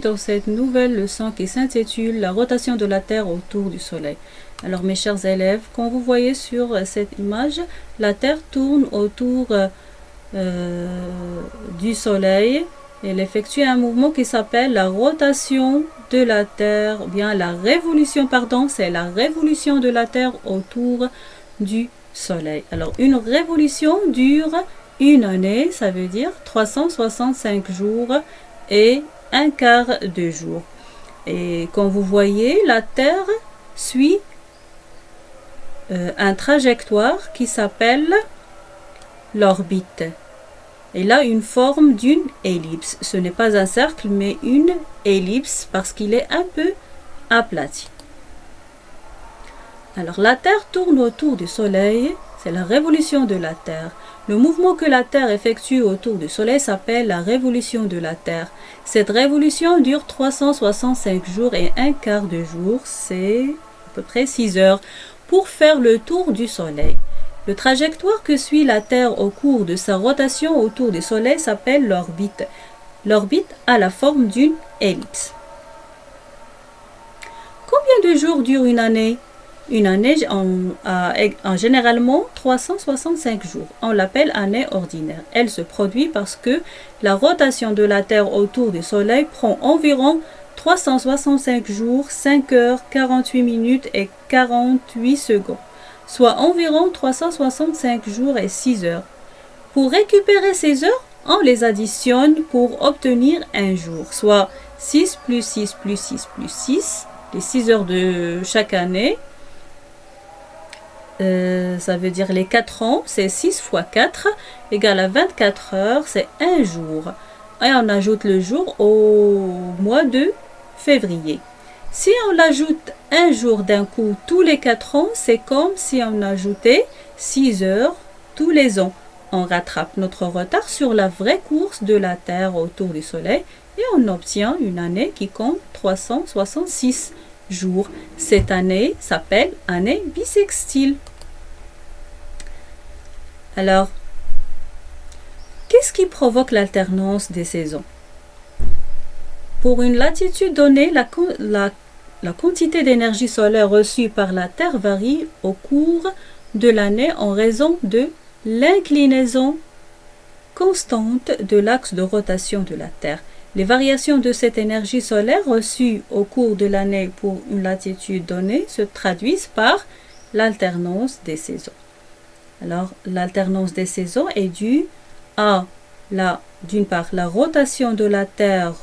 Dans cette nouvelle leçon qui s'intitule La rotation de la Terre autour du Soleil. Alors mes chers élèves, comme vous voyez sur cette image, la Terre tourne autour du Soleil. Elle effectue un mouvement qui s'appelle la rotation de la Terre, ou bien la révolution, pardon, c'est la révolution de la Terre autour du Soleil. Alors une révolution dure une année, ça veut dire 365 jours et un quart de jour. Et comme vous voyez, la Terre suit un trajectoire qui s'appelle l'orbite. Elle a une forme d'une ellipse. Ce n'est pas un cercle, mais une ellipse parce qu'il est un peu aplati. Alors la Terre tourne autour du Soleil, c'est la révolution de la Terre. Le mouvement que la Terre effectue autour du Soleil s'appelle la révolution de la Terre. Cette révolution dure 365 jours et un quart de jour, c'est à peu près 6 heures, pour faire le tour du Soleil. Le trajectoire que suit la Terre au cours de sa rotation autour du Soleil s'appelle l'orbite. L'orbite a la forme d'une ellipse. Combien de jours dure une année ? Une année a généralement 365 jours. On l'appelle année ordinaire. Elle se produit parce que la rotation de la Terre autour du Soleil prend environ 365 jours, 5 heures, 48 minutes et 48 secondes, soit environ 365 jours et 6 heures. Pour récupérer ces heures, on les additionne pour obtenir un jour, soit 6 plus 6 plus 6 plus 6, les 6 heures de chaque année. Ça veut dire les 4 ans, c'est 6 fois 4 égale à 24 heures, c'est un jour. Et on ajoute le jour au mois de février. Si on ajoute un jour d'un coup tous les 4 ans, c'est comme si on ajoutait 6 heures tous les ans. On rattrape notre retard sur la vraie course de la Terre autour du Soleil et on obtient une année qui compte 366 jours. Cette année s'appelle année bissextile. Alors, qu'est-ce qui provoque l'alternance des saisons ? Pour une latitude donnée, la quantité d'énergie solaire reçue par la Terre varie au cours de l'année en raison de l'inclinaison constante de l'axe de rotation de la Terre. Les variations de cette énergie solaire reçue au cours de l'année pour une latitude donnée se traduisent par l'alternance des saisons. Alors, l'alternance des saisons est due à, d'une part, la rotation de la Terre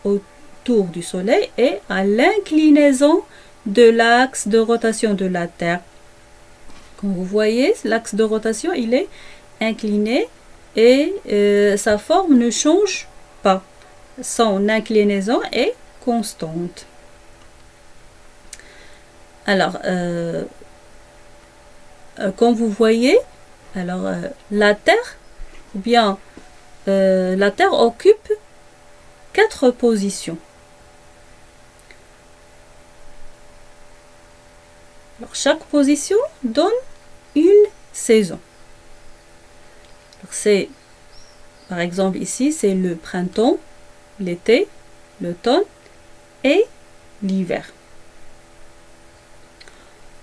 autour du Soleil et à l'inclinaison de l'axe de rotation de la Terre. Comme vous voyez, l'axe de rotation, il est incliné et sa forme ne change pas. Son inclinaison est constante. Alors, comme vous voyez, alors la Terre, ou bien la Terre occupe 4 positions. Alors, chaque position donne une saison. Alors, c'est, par exemple ici, c'est le printemps, l'été, l'automne et l'hiver.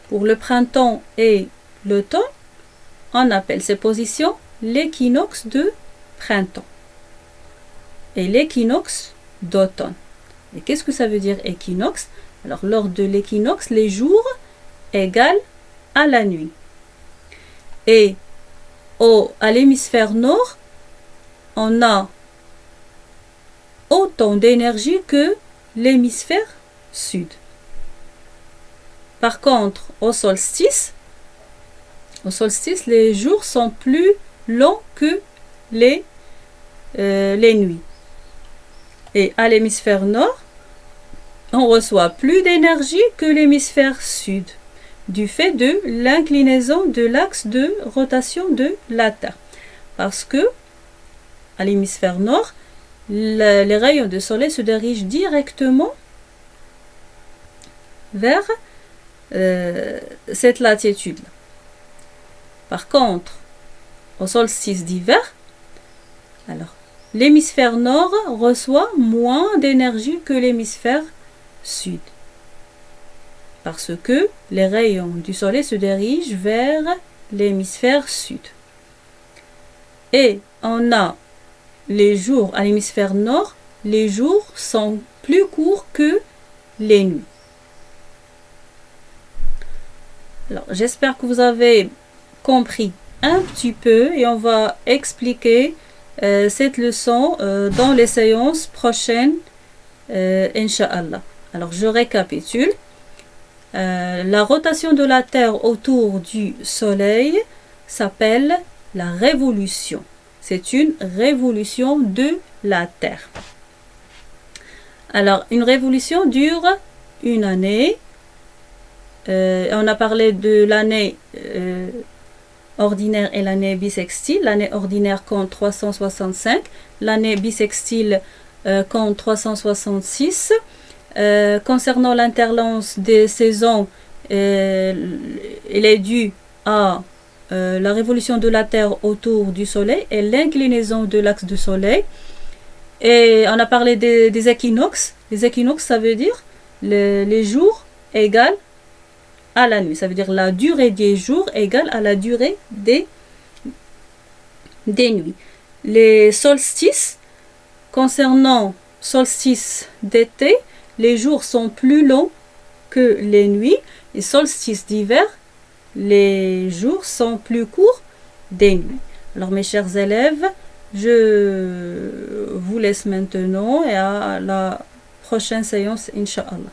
Pour le printemps et l'automne, on appelle ces positions l'équinoxe de printemps et l'équinoxe d'automne. Et qu'est-ce que ça veut dire équinoxe ? Alors, lors de l'équinoxe, les jours égalent à la nuit. Et à l'hémisphère nord, on a autant d'énergie que l'hémisphère sud. Par contre, au solstice, les jours sont plus longs que les nuits. Et à l'hémisphère nord, on reçoit plus d'énergie que l'hémisphère sud, du fait de l'inclinaison de l'axe de rotation de la Terre. Parce que, à l'hémisphère nord, les rayons du soleil se dirigent directement vers cette latitude-là. Par contre, au solstice d'hiver, alors l'hémisphère nord reçoit moins d'énergie que l'hémisphère sud. Parce que les rayons du soleil se dirigent vers l'hémisphère sud. Et on a les jours à l'hémisphère nord, les jours sont plus courts que les nuits. Alors, j'espère que vous avez compris un petit peu et on va expliquer cette leçon dans les séances prochaines, Inch'Allah. Alors, je récapitule. La rotation de la Terre autour du Soleil s'appelle la révolution. C'est une révolution de la Terre. Alors, une révolution dure une année. On a parlé de l'année ordinaire et l'année bissextile. L'année ordinaire compte 365. L'année bissextile compte 366. Concernant l'interlance des saisons, elle est due à la révolution de la Terre autour du Soleil et l'inclinaison de l'axe du Soleil. Et on a parlé des équinoxes. Les équinoxes, ça veut dire les jours égales à la nuit. Ça veut dire la durée des jours égale à la durée des nuits. Les solstices, concernant solstice d'été, les jours sont plus longs que les nuits. Les solstices d'hiver, les jours sont plus courts des nuits. Alors mes chers élèves, je vous laisse maintenant et à la prochaine séance, Inch'Allah.